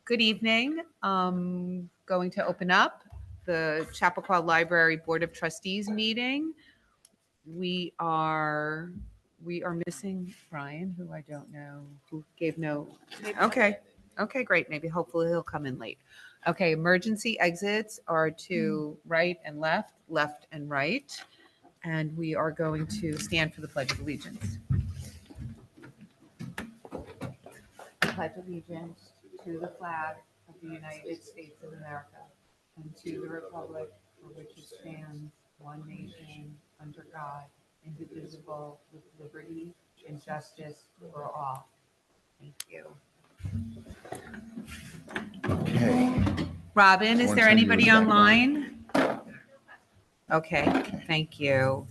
Good evening. Going to open up the Chappaqua Library Board of Trustees meeting. We are missing Brian, who I don't know, who gave no. Okay, great. Maybe hopefully he'll come in late. Okay, emergency exits are to right and left, left and right. And we are going to stand for the Pledge of Allegiance. I pledge allegiance to the flag of the United States of America and to the republic for which it stands, one nation, under God, indivisible, with liberty and justice for all. Thank you. Okay. Robin, is there anybody online? Okay, thank you.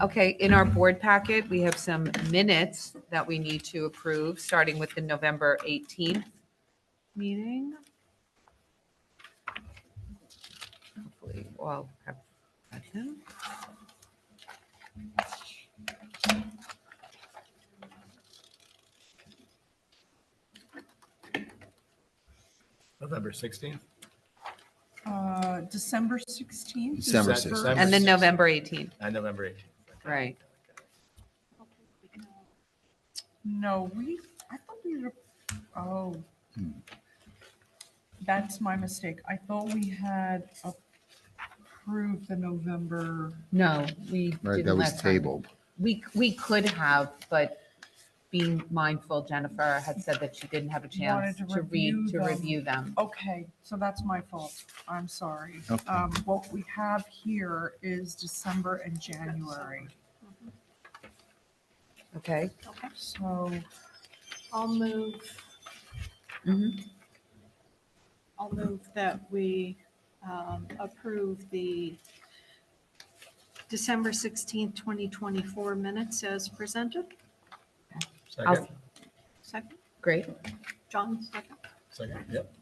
Okay, in our board packet, we have some minutes that we need to approve, starting with the November 18th meeting. Hopefully, we'll have them. November 16th? December 16th. December December 16th. And then November 18th, And November 18th. right. No, I thought we were, that's my mistake. I thought we had approved the November. No, we Right, didn't that was last time. tabled. We could have, but being mindful, Jennifer had said that she didn't have a chance Wanted to to review them. Okay, so that's my fault. I'm sorry. Okay. What we have here is December and January. Okay. So I'll move that we approve the December 16th, 2024 minutes as presented. Second? Second, Great, John, second. Second, yep.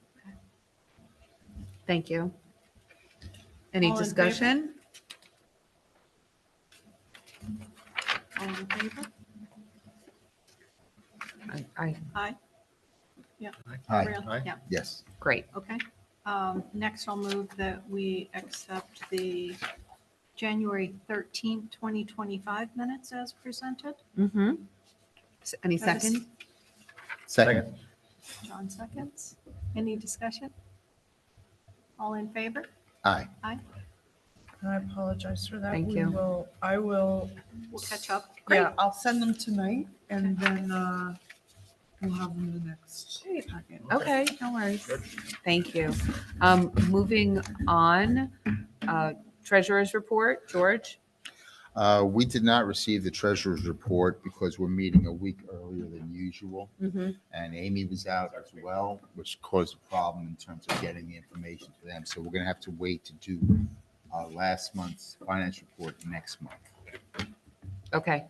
thank you. Any All in discussion? All in favor? I, Aye. Aye. Everyone? Aye. Yeah, Yes. great. okay. Next, I'll move that we accept the January 13th, 2025 minutes as presented. Mm-hmm. Any That is- second? Second. John seconds. Any discussion? All in favor? Aye. Aye. and I apologize for that. Thank We you. will, I will. We'll catch up. Yeah, I'll send them tonight and then we'll have them in the next packet. Okay, no worries. Thank you. Moving on, treasurer's report, George? We did not receive the treasurer's report because we're meeting a week earlier than usual. Mm-hmm. And Amy was out as well, which caused a problem in terms of getting the information to them. So we're going to have to wait to do last month's finance report next month. Okay.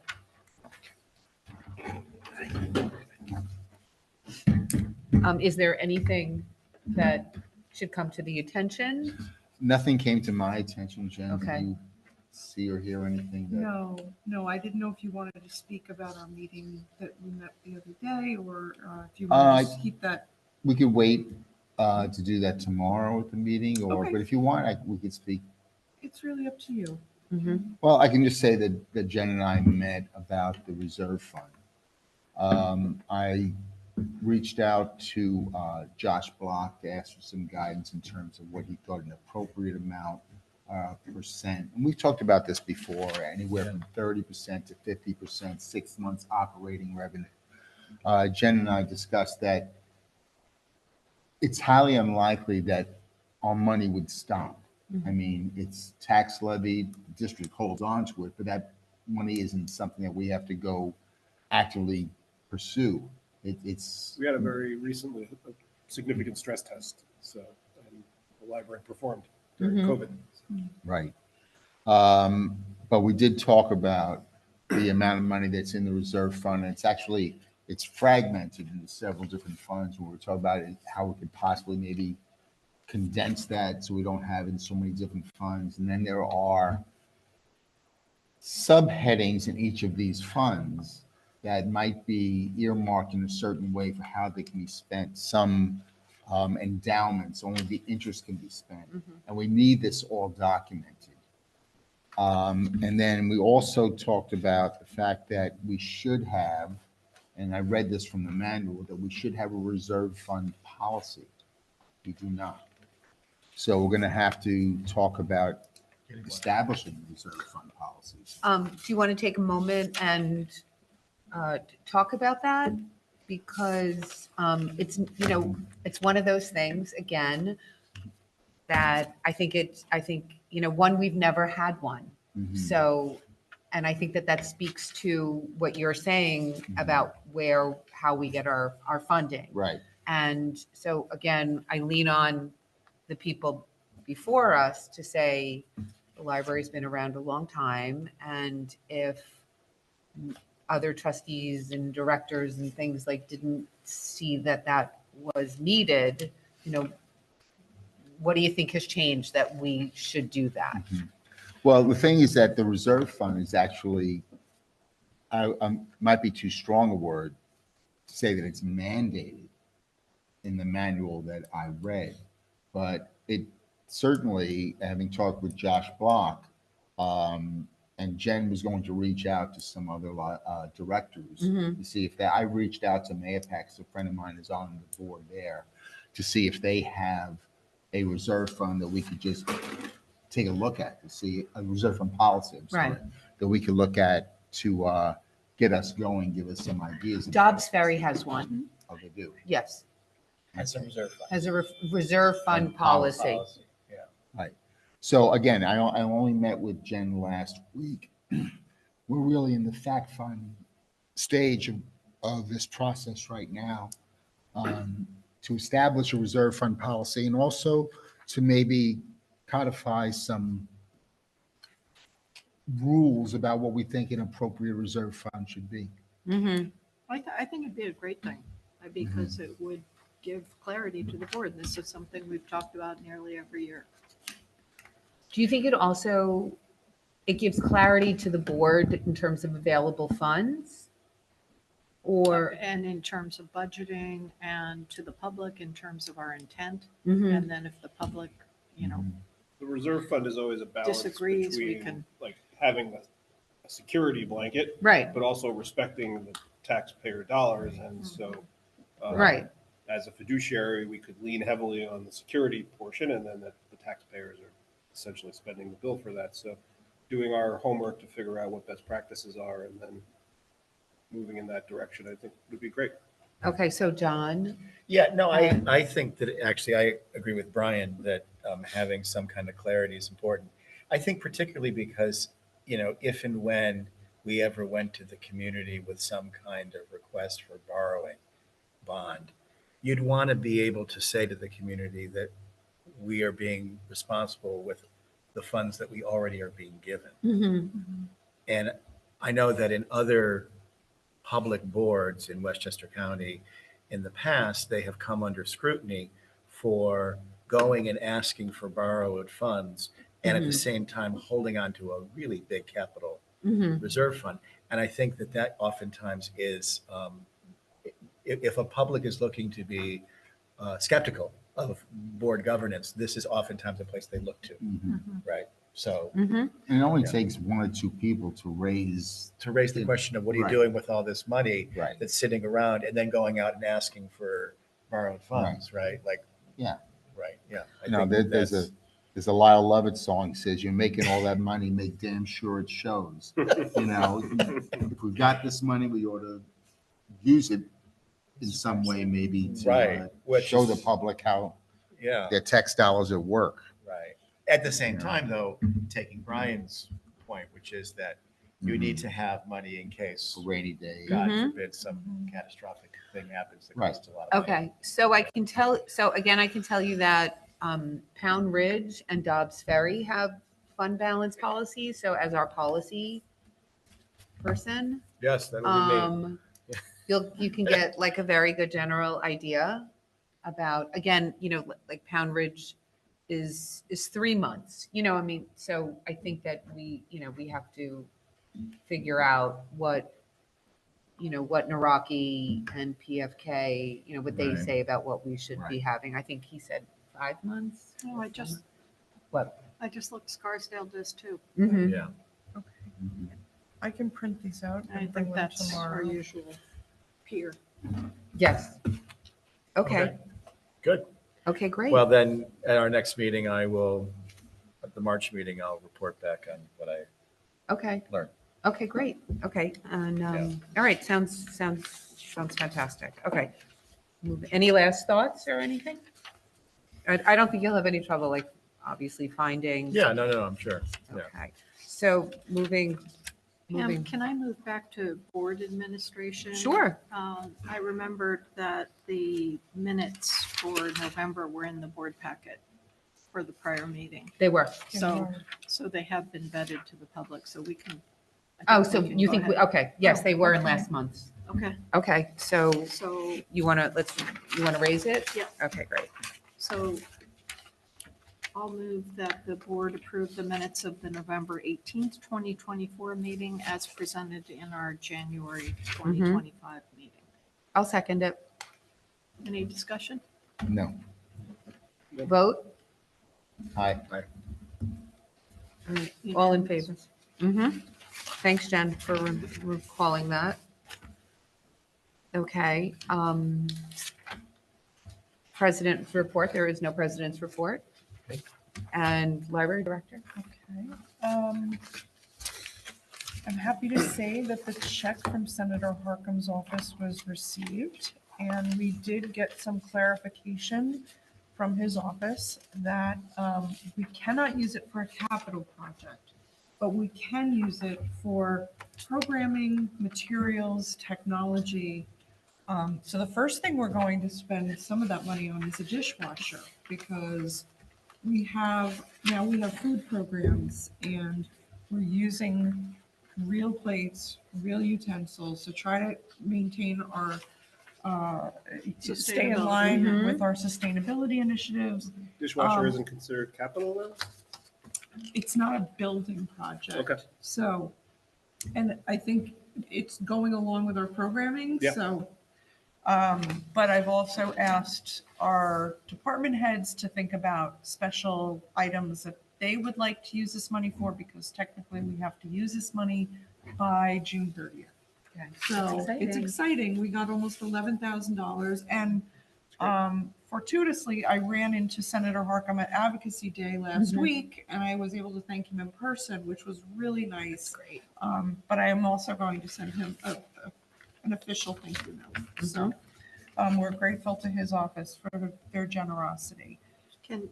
Is there anything that should come to the attention? Nothing came to my attention, Jen. Okay. Did you see or hear anything? That... No, I didn't know if you wanted to speak about our meeting that we met the other day or if you want to keep that. We could wait to do that tomorrow at the meeting, or Okay. but if you want, we could speak. It's really up to you. Mm-hmm. Well, I can just say that Jen and I met about the reserve fund. I reached out to Josh Block to ask for some guidance in terms of what he thought an appropriate amount percent. And we've talked about this before, anywhere from 30% to 50%, 6 months operating revenue. Jen and I discussed that it's highly unlikely that our money would stop. I mean, it's tax levied, the district holds on to it, but that money isn't something that we have to go actively pursue. It's We had a very recently a significant stress test, so and the library performed during Mhm. COVID. right. But we did talk about the amount of money that's in the reserve fund. And it's fragmented into several different funds. When we're talking about it, how we could possibly maybe condense that so we don't have it in so many different funds. And then there are subheadings in each of these funds that might be earmarked in a certain way for how they can be spent. Some endowments, only the interest can be spent. And we need this all documented. And then we also talked about the fact that we should have, and I read this from the manual, that we should have a reserve fund policy. We do not. So we're going to have to talk about establishing reserve fund policies. Do you want to take a moment and talk about that? Because it's, it's one of those things, again, that I think, one, we've never had one. Mhm. So, and I think that speaks to what you're saying about how we get our funding. Right. And so again, I lean on the people before us to say, the library's been around a long time, and if other trustees and directors and things didn't see that was needed, what do you think has changed that we should do that? Well, the thing is that the reserve fund is actually, might be too strong a word to say that it's mandated in the manual that I read, but it certainly, having talked with Josh Block, and Jen was going to reach out to some other directors to see if I reached out to Mayapax, a friend of mine is on the board there, to see if they have a reserve fund that we could just take a look at, to see a reserve fund policy, I'm sorry, Right. that we could look at to get us going, give us some ideas. Dobbs Ferry has one, Oh, they do. yes, That's a reserve fund. has a reserve fund Fund policy. Yeah. Right. So again, I only met with Jen last week. We're really in the fact find stage of this process right now, to establish a reserve fund policy and also to maybe codify some rules about what we think an appropriate reserve fund should be. Mhm. I think it'd be a great thing because it would give clarity to the board. This is something we've talked about nearly every year. Do you think it gives clarity to the board in terms of available funds? Or, And in terms of budgeting and to the public in terms of our intent. Mhm. And then if the public, The reserve fund is always a balance disagrees, we between can. like having a security blanket, right, but also respecting the taxpayer dollars. And so, right, as a fiduciary, we could lean heavily on the security portion, and then the taxpayers are essentially spending the bill for that. So, doing our homework to figure out what best practices are, and then moving in that direction, I think would be great. okay, so John, Yeah, no, I think that actually I agree with Brian that having some kind of clarity is important. I think particularly because, if and when we ever went to the community with some kind of request for borrowing bond, you'd want to be able to say to the community that we are being responsible with the funds that we already are being given. And I know that in other public boards in Westchester County, in the past, they have come under scrutiny for going and asking for borrowed funds and at the same time holding on to a really big capital reserve fund. And I think that oftentimes is, if a public is looking to be skeptical of board governance, this is oftentimes a place they look to, right? So And it only takes one or two people to raise. to raise the question of what are you Right. doing with all this money Right. that's sitting around, and then going out and asking for borrowed funds, right? Like, Yeah. right, yeah. I No, think there's a Lyle Lovett song that says, "You're making all that money, make damn sure it shows." If we've got this money, we ought to use it in some way, maybe to Right, which show is- the public how Yeah, their tax dollars at work. right. At the same Yeah. time, though, taking Brian's point, which is that you need to have money in case, For rainy day. God Mhm. forbid, some catastrophic thing happens that Right. costs a lot of money. okay, so I can tell you that Pound Ridge and Dobbs Ferry have fund balance policies, so as our policy person, Yes, that would be me. you can get a very good general idea about, again, like Pound Ridge is 3 months, I mean, so I think that we have to figure out what what Naraki and PFK, what they Right. say about what we should be Right. having. I think he said 5 months. Oh, I just looked, Scarsdale does too. Mhm. Yeah. Okay. I can print these out I and bring think them that's our tomorrow. usual peer. Yes. Okay. Good. Okay, great. Well, then at our next meeting, at the March meeting, I'll report back on what I Okay. learned. Okay, great. Okay. And, all right. Sounds fantastic. Okay. Any last thoughts or anything? I don't think you'll have any trouble, like, obviously finding. Yeah, no, I'm sure. Yeah. Okay. So moving. Pam, can I move back to board administration? Sure. I remembered that the minutes for November were in the board packet for the prior meeting. They were. So they have been vetted to the public, so we can. Oh, so you think, okay. Yes, they were in okay. last month's. Okay, Okay. So so, you want to raise it? Yeah. Okay, great. so I'll move that the board approve the minutes of the November 18th, 2024 meeting as presented in our January 2025 meeting. I'll second it. Any discussion? No. Vote? Aye. All in favor? Mm-hmm. Thanks, Jen, for recalling that. Okay. President's report. There is no president's report. And library director? Okay. I'm happy to say that the check from Senator Harkin's office was received, and we did get some clarification from his office that we cannot use it for a capital project, but we can use it for programming, materials, technology. So the first thing we're going to spend some of that money on is a dishwasher, because we have food programs, and we're using real plates, real utensils to try to maintain our, to stay in line Mhm. with our sustainability initiatives. Dishwasher isn't considered capital now? It's not a building project. Okay. So, and I think it's going along with our programming, Yeah. so. But I've also asked our department heads to think about special items that they would like to use this money for, because technically we have to use this money by June 30th. Okay. So it's exciting. We got almost $11,000, and fortuitously, I ran into Senator Harkin at Advocacy Day last Mhm. week, and I was able to thank him in person, which was really nice. Great. But I am also going to send him an official thank you note. So we're grateful to his office for their generosity. Can,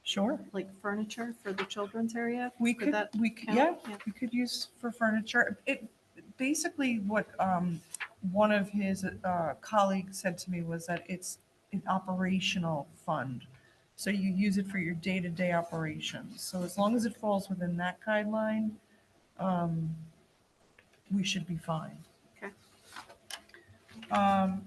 Sure. like furniture for the children's area? We Could that count? yeah, Yeah. we could use for furniture. It basically what one of his colleagues said to me was that it's an operational fund. So you use it for your day-to-day operations. So as long as it falls within that guideline, we should be fine. Okay.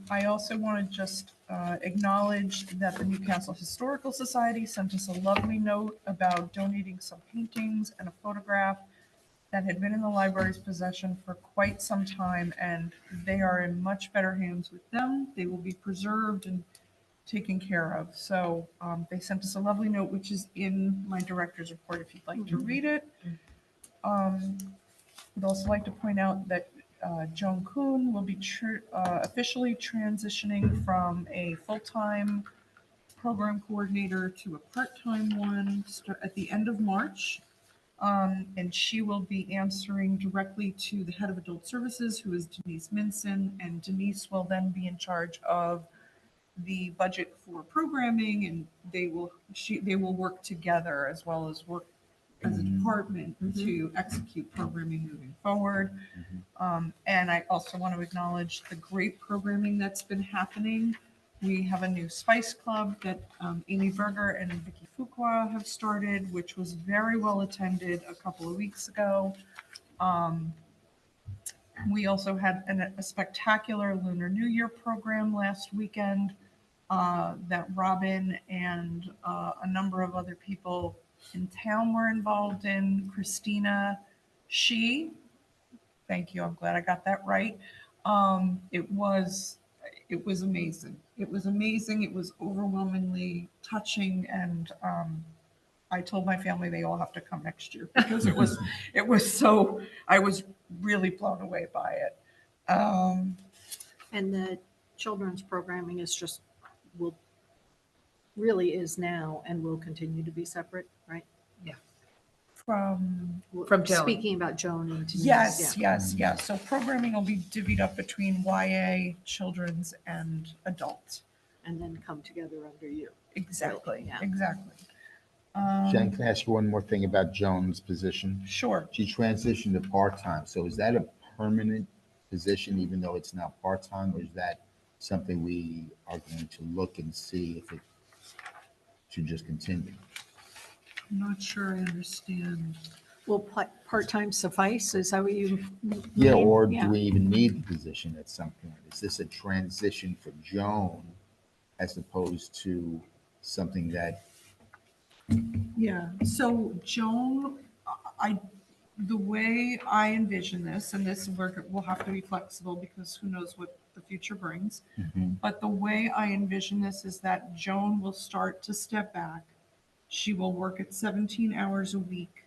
I also want to just acknowledge that the Newcastle Historical Society sent us a lovely note about donating some paintings and a photograph that had been in the library's possession for quite some time, and they are in much better hands with them. They will be preserved and taken care of. So they sent us a lovely note, which is in my director's report if you'd like to read it. I'd also like to point out that Joan Kuhn will be officially transitioning from a full-time program coordinator to a part-time one at the end of March. And she will be answering directly to the head of adult services, who is Denise Minson, and Denise will then be in charge of the budget for programming, and they will work together as well as work as a department to execute programming moving forward. And I also want to acknowledge the great programming that's been happening. We have a new Spice Club that Amy Berger and Vicky Fuqua have started, which was very well attended a couple of weeks ago. We also had a spectacular Lunar New Year program last weekend that Robin and a number of other people in town were involved in. Christina She, thank you, I'm glad I got that right, It was amazing. It was amazing. It was overwhelmingly touching, and I told my family they all have to come next year because it was so, I was really blown away by it. And the children's programming is just, will, really is now and will continue to be separate, right? From Joan. Speaking about Joan and Denise. yes, yeah. yes. So programming will be divvied up between YA, children's, and adult. And then come together under you. Exactly. Yeah. Exactly. Jen, can I ask you one more thing about Joan's position? Sure. She transitioned to part-time, so is that a permanent position, even though it's now part-time, or is that something we are going to look and see if it should just continue? I'm not sure I understand. Will part-time suffice? Is that what you? Yeah, mean? or Yeah. do we even need the position at some point? Is this a transition for Joan as opposed to something that, Yeah, so Joan, the way I envision this, and this work will have to be flexible because who knows what the future brings. But the way I envision this is that Joan will start to step back. She will work at 17 hours a week,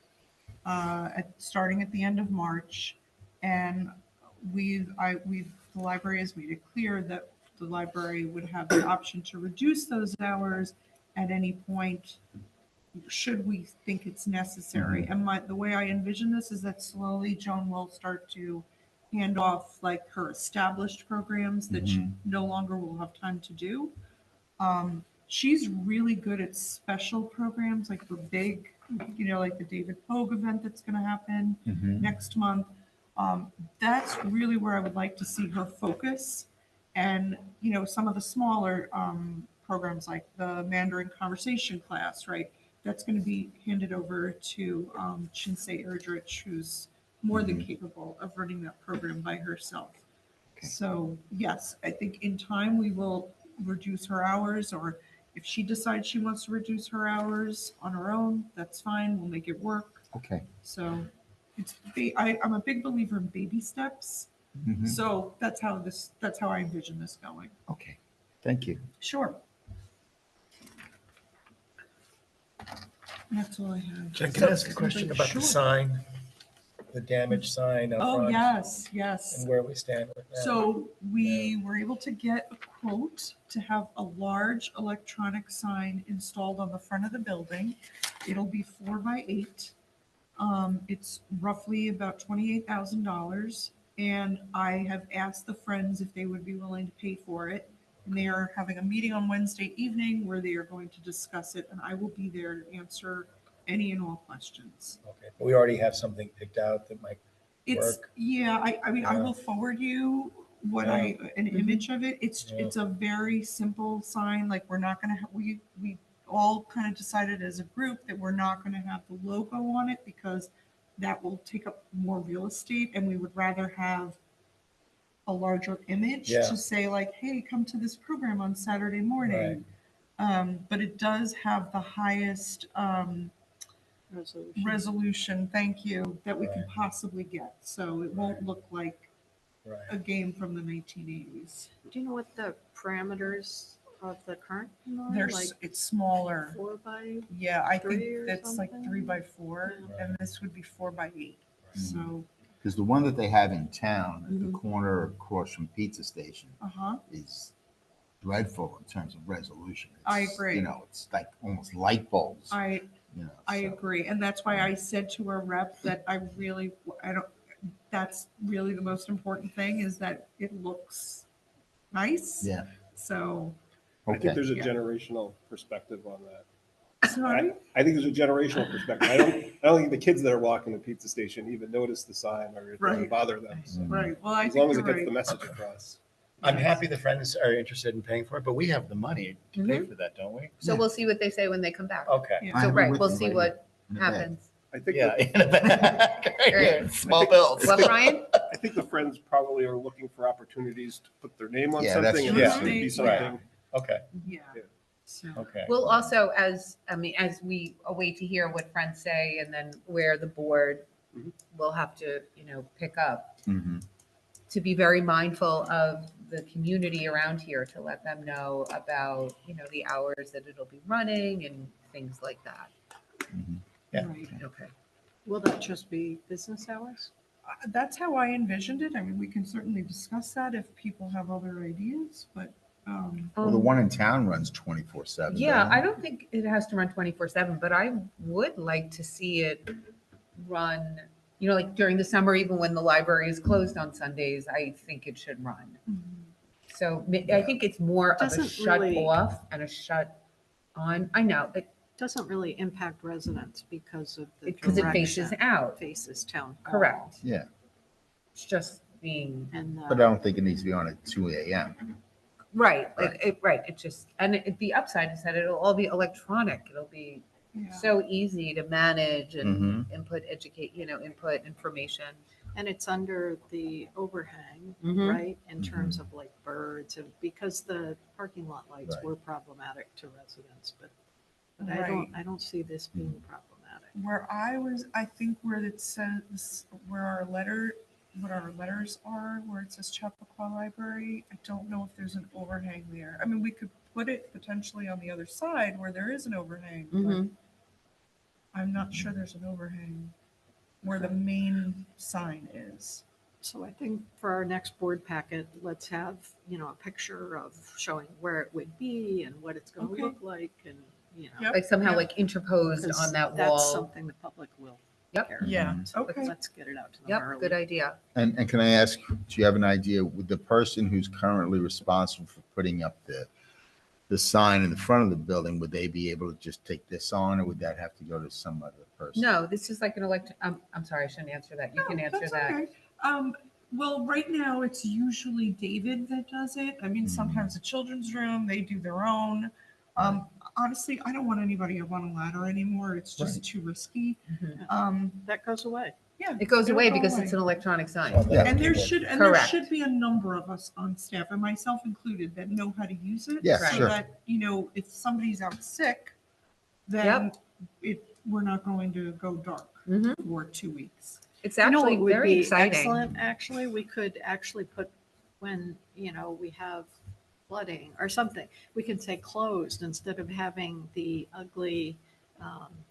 starting at the end of March. And the library has made it clear that the library would have the option to reduce those hours at any point should we think it's necessary. And the way I envision this is that slowly Joan will start to hand off like her established programs that she no longer will have time to do. She's really good at special programs, like the big, like the David Pogue event that's going to happen next month. That's really where I would like to see her focus. And, some of the smaller programs like the Mandarin conversation class, right? That's going to be handed over to Shinsei Erdrich, who's more than capable of running that program by herself. Okay. So yes, I think in time we will reduce her hours, or if she decides she wants to reduce her hours on her own, that's fine. We'll make it work. okay. So I'm a big believer in baby steps. So that's how I envision this going. Okay, thank you. Sure. That's all I have. Jen, can I ask a question about the Sure. sign, the damaged sign up Oh, front? yes. And where we stand with that? So we were able to get a quote to have a large electronic sign installed on the front of the building. It'll be 4x8. It's roughly about $28,000. And I have asked the Friends if they would be willing to pay for it. And they are having a meeting on Wednesday evening where they are going to discuss it. And I will be there to answer any and all questions. Okay, but we already have something picked out that might It's, work. yeah, I mean, I Yeah. will forward you an image of it. It's a very simple sign, like we're not gonna, we all kind of decided as a group that we're not gonna have the logo on it because that will take up more real estate and we would rather have a larger image Yeah. to say like, hey, come to this program on Saturday morning. But it does have the highest, resolution, thank you, that we can Right. possibly get. So it won't look like a Right. game from the 1980s. Do you know what the parameters of the current one are? Like It's smaller. 4x? Yeah, I think 3 or that's like something? 3x4, Yeah. and this would be 4x8. So, Because the one that they have in town at the Mhm. corner across from Pizza Station is dreadful in terms of resolution. I It's, agree. It's like almost light bulbs. I so. agree, and that's why I said to our rep that I don't, that's really the most important thing is that it looks nice. Yeah, So, I think okay. there's a Yeah. generational perspective on that. sorry. I think there's a generational perspective. I don't think the kids that are walking the pizza station even notice the sign or it doesn't Right. bother them. So Right, well, I as think long as you're it gets right. the message across. I'm happy the Friends are interested in paying for it, but we have the money to pay for that, don't we? So we'll see what they say when they come back. Okay. Yeah. I So, have it right, with we'll me see right what in the bag. happens. I think Yeah, that- in the back. Right. Small bills. What, Brian? I think the Friends probably are looking for opportunities to put their name on Yeah, that's something and true. this would be Yeah. something. Okay, Yeah. Yeah. So, okay. We'll also, as we await to hear what friends say and then where the board Mhm. will have to, pick up. Mhm. to be very mindful of the community around here, to let them know about, the hours that it'll be running and things like that. Yeah. Right. Okay. Will that just be business hours? That's how I envisioned it. I mean, we can certainly discuss that if people have other ideas, but, Well, the one in town runs 24/7. Yeah, doesn't I it? don't think it has to run 24/7, but I would like to see it run, like during the summer, even when the library is closed on Sundays, I think it should run. So I think it's more of a Doesn't shut really- off and a shut on. I know, Doesn't really impact residents because of the because it faces direction. out. Faces town hall. Correct. Yeah, It's just being, And, but I don't think it needs to be on at 2 a.m. right, Right. right. It just, and the upside is that it'll all be electronic. It'll be yeah. so easy to manage and Mhm. input, input information. and it's under the overhang, Mhm. right? In terms of like birds and because the parking lot lights Right. were problematic to residents, but Right. I don't see this being problematic. Where I think where it says, where what our letters are, where it says Chappaqua Library, I don't know if there's an overhang there. I mean, we could put it potentially on the other side where there is an overhang, but Mhm. I'm not sure there's an overhang where the main sign is. So I think for our next board packet, let's have, a picture of showing where it would be and what it's going Okay. to look like and, Yep. Like somehow Yep. like interposed 'cause on that that's wall. something the public will Yep. care about. Yeah, So okay. Let's get it out to them Yep, early. good idea. And can I ask, do you have an idea with the person who's currently responsible for putting up the sign in the front of the building, would they be able to just take this on, or would that have to go to some other person? No, this is like an I'm sorry, I shouldn't answer that. You can No, answer that's that. okay. Well, right now it's usually David that does it. I mean, sometimes the children's room, they do their own. Honestly, I don't want anybody up on a ladder anymore. It's just Right. too risky. Mhm. That goes away. Yeah. It goes it'll away go because away. it's an electronic sign. Well, Yeah. then And there people- should Correct. be a number of us on staff, and myself included, that know how to use it. Yeah, so sure. that, if somebody's out sick, then we're not going to go dark Mhm. for 2 weeks. It's You know actually what would very be exciting. excellent, actually? We could actually put when, we have flooding or something, we can say closed instead of having the ugly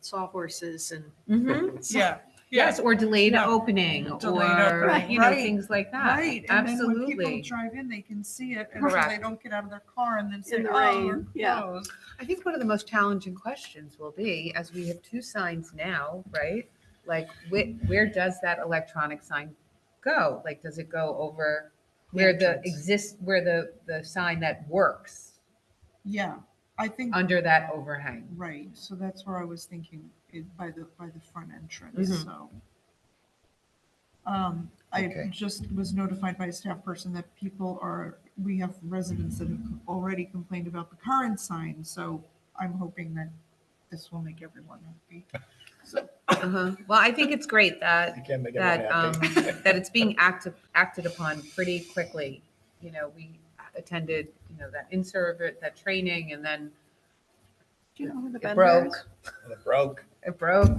sawhorses and. Mhm. Yeah. Yes, or delayed Yeah. opening, Delayed or opening, right. things like that. Right, and then when people Absolutely. drive in, they can see it, and so Correct. they don't get out of their car and then say, In the "Oh, rain, we're yeah. closed." I think one of the most challenging questions will be, as we have two signs now, right? Like, where does that electronic sign go? Like, does it go over where where the sign that works Yeah, I think under that overhang? right. So that's where I was thinking, by the front entrance. Mhm. So, I Okay. just was notified by a staff person that we have residents that have already complained about the current sign. So I'm hoping that this will make everyone happy. Uh-huh. Well, I think it's great that You can't make everyone happy. that it's being acted upon pretty quickly. We attended, that in-service, that training, and then Do you know who the it vendor broke. is? And it broke. It broke.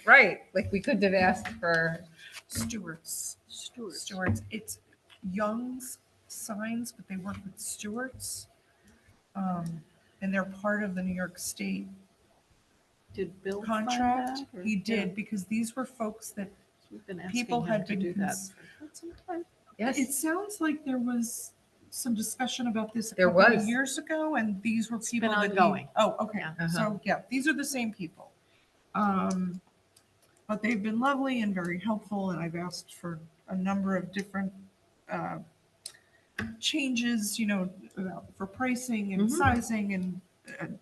Right. Like, we couldn't have asked for, Stewart's. Stewart's. Stewart's. It's Young's Signs, but they work with Stewart's. And they're part of the New York State Did Bill find contract. that? or- He Yeah, did, because these were folks that, We've been people asking him had to been do that cons- for quite some time. yes. it sounds like there was some discussion about this a There couple of was. years ago, and these were It's people been that. ongoing. Oh, okay. Yeah. Uh-huh. So, yeah, these are the same people. But they've been lovely and very helpful, and I've asked for a number of different changes, for pricing and Mhm. sizing and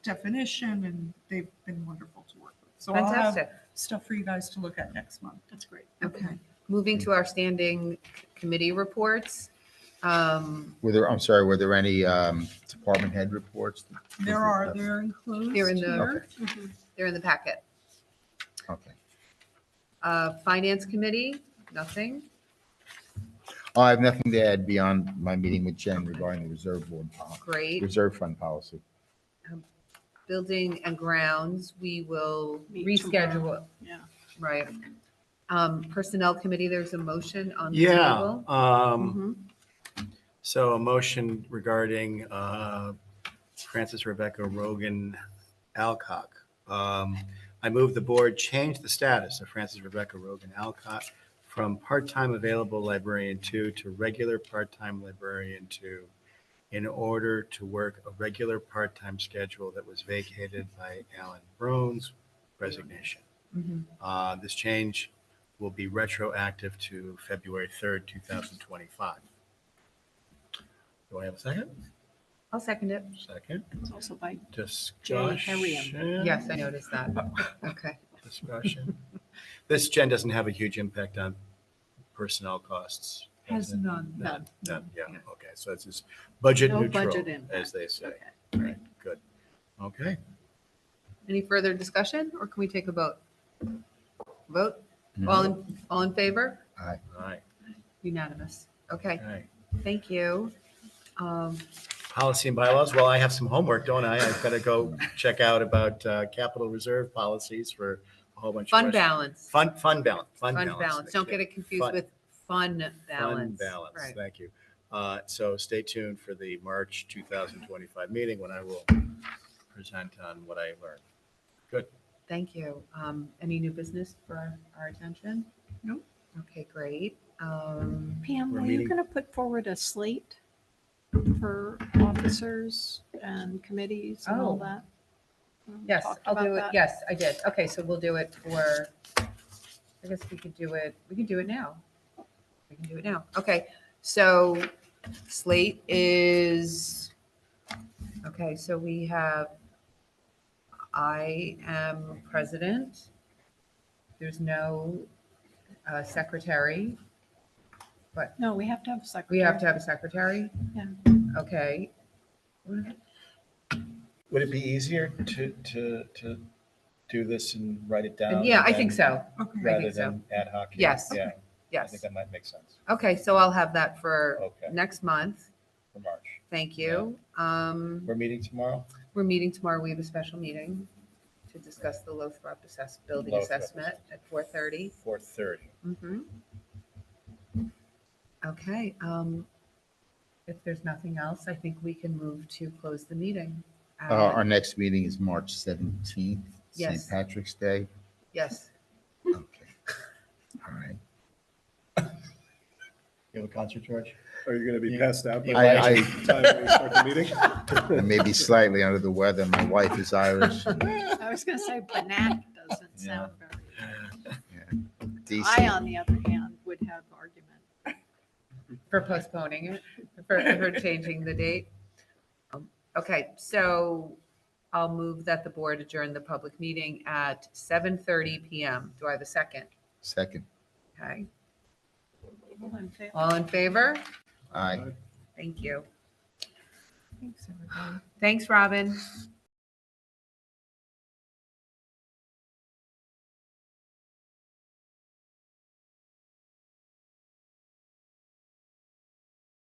definition, and they've been wonderful to work with. So I'll have Fantastic. stuff for you guys to look at next month. That's great. Okay. Moving to our standing committee reports. Were there any department head reports? They're enclosed They're in the- here. Mhm. They're in the packet. Okay. Finance committee, nothing. I have nothing to add beyond my meeting with Jen regarding the Great. reserve fund policy. Building and grounds, we will Meet reschedule. tomorrow. Yeah. Right. Personnel Committee, there's a motion on the Yeah, table. Mhm. so a motion regarding Francis Rebecca Rogan Alcock. I move the board change the status of Francis Rebecca Rogan Alcock from part-time available librarian 2 to regular part-time librarian 2 in order to work a regular part-time schedule that was vacated by Alan Brown's resignation. Mhm. This change will be retroactive to February 3rd, 2025. Do I have a second? I'll second it. Second. It's also by Discussion. Yes, I noticed that. Okay. Discussion. This, Jen, doesn't have a huge impact on personnel costs. Has does it? none. None, yeah, Yeah. okay, so it's just budget No neutral, budget impact. as they say. Okay. All right, good. Okay, Any further discussion, or can we take a vote? Vote? No. All in favor? Aye. all right, Unanimous. Okay, all right. thank you. Policy and bylaws, well, I have some homework, don't I? I've got to go check out about capital reserve policies for a whole bunch of. Fund balance. Fund balance. Fund balance. Don't get it confused Fun- with fun Fund balance. balance, Right. thank you. So stay tuned for the March 2025 meeting when I will present on what I learned. Thank you. Any new business for our attention? Nope. Okay, great. Pam, We're were meeting- you going to put forward a slate for officers and committees and all Oh. that? Yes, Talked I'll about do it. that? Yes, I did. Okay, so we'll do it for, I guess we can do it now. We can do it now. Okay, so slate is, okay, so we have, I am president. There's no secretary. No, we have to have a We secretary. have to have a secretary? Yeah. Okay. Would it be easier to do this and write it down? Yeah, I and think then- so. Okay. Rather think so. than ad hoc? here? Yes. Yeah, I Yes. think that might make sense Okay, so I'll have that for Okay. next month. for March. Thank you. We're meeting tomorrow? We're meeting tomorrow. We have a special meeting to discuss the Lothrop building Lothrop assessment at 4:30. 4:30. Mhm. Okay, if there's nothing else, I think we can move to close the meeting. Our next meeting is March 17th, Yes. St. Patrick's Day. Yes, Okay. All right. You have a concert, George? Are you going to be You- passed out by I- the time we start the meeting? I may be slightly under the weather. My wife is Irish. I was going to say Bannack doesn't sound very. DC. I, on the other hand, would have argument. for postponing it, for changing the date. Okay, so I'll move that the board adjourn the public meeting at 7:30 PM. Do I have a second? Second. Okay, All in favor? all in favor? Aye. Thank you. Thanks, everybody. Thanks, Robin.